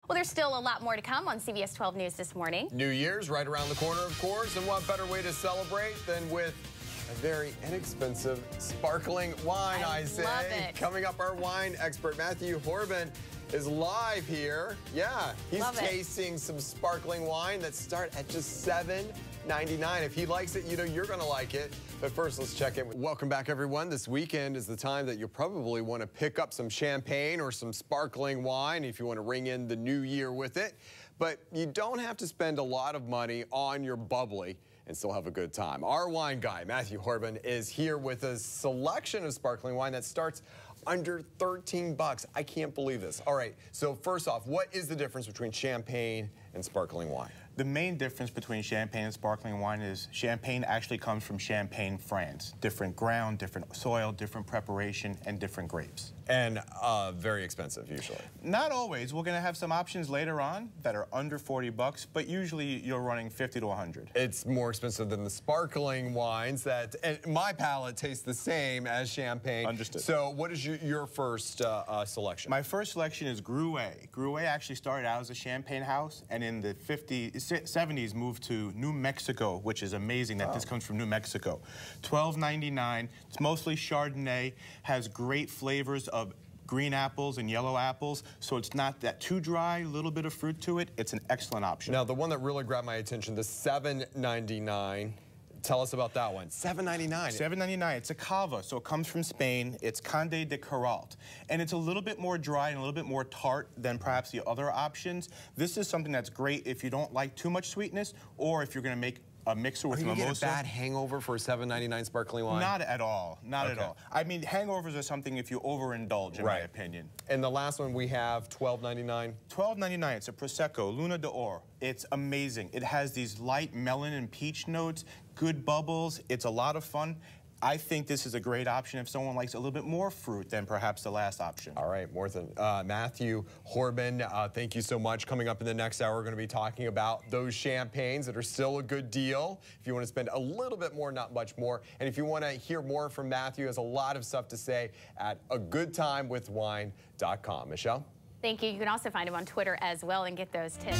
Well, there's still a lot more to come on CBS 12 News this morning. New Year's right around the corner, of course, and what better way to celebrate than with a very inexpensive sparkling wine, I say. Love it. Coming up, our wine expert, Matthew Horbund, is live here. Yeah, he's tasting some sparkling wine that start at just $7.99. If he likes it, you know you're going to like it. But first, let's check in. Welcome back, everyone. This weekend is the time that you'll probably want to pick up some champagne or some sparkling wine if you want to ring in the new year with it. But you don't have to spend a lot of money on your bubbly and still have a good time. Our wine guy, Matthew Horbund, is here with a selection of sparkling wine that starts under 13 bucks. I can't believe this. All right, so first off, what is the difference between champagne and sparkling wine? The main difference between champagne and sparkling wine is champagne actually comes from Champagne, France. Different ground, different soil, different preparation, and different grapes. And very expensive, usually. Not always. We're going to have some options later on that are under 40 bucks, but usually you're running 50 to 100. It's more expensive than the sparkling wines that, and my palate tastes the same as champagne. Understood. So what is your first selection? My first selection is Gruet. Gruet actually started out as a champagne house, and in the 70s moved to New Mexico, which is amazing that this comes from New Mexico. $12.99. It's mostly Chardonnay, has great flavors of green apples and yellow apples, so it's not that too dry, a little bit of fruit to it. It's an excellent option. Now, the one that really grabbed my attention, the $7.99. Tell us about that one. $7.99. $7.99. It's a cava, so it comes from Spain. It's Conde de Queralt, and it's a little bit more dry and a little bit more tart than perhaps the other options. This is something that's great if you don't like too much sweetness, or if you're going to make a mixer with mimosa. You get a bad hangover for a $7.99 sparkling wine? Not at all. Not at all. I mean, hangovers are something if you overindulge, in my opinion. And the last one we have, $12.99. $12.99. It's a Prosecco, Luna d'Or. It's amazing. It has these light melon and peach notes, good bubbles. It's a lot of fun. I think this is a great option if someone likes a little bit more fruit than perhaps the last option. All right, Matthew Horbund, thank you so much. Coming up in the next hour, we're going to be talking about those champagnes that are still a good deal. If you want to spend a little bit more, not much more. And if you want to hear more from Matthew, he has a lot of stuff to say at agoodtimewithwine.com. Michelle? Thank you. You can also find him on Twitter as well and get those tips.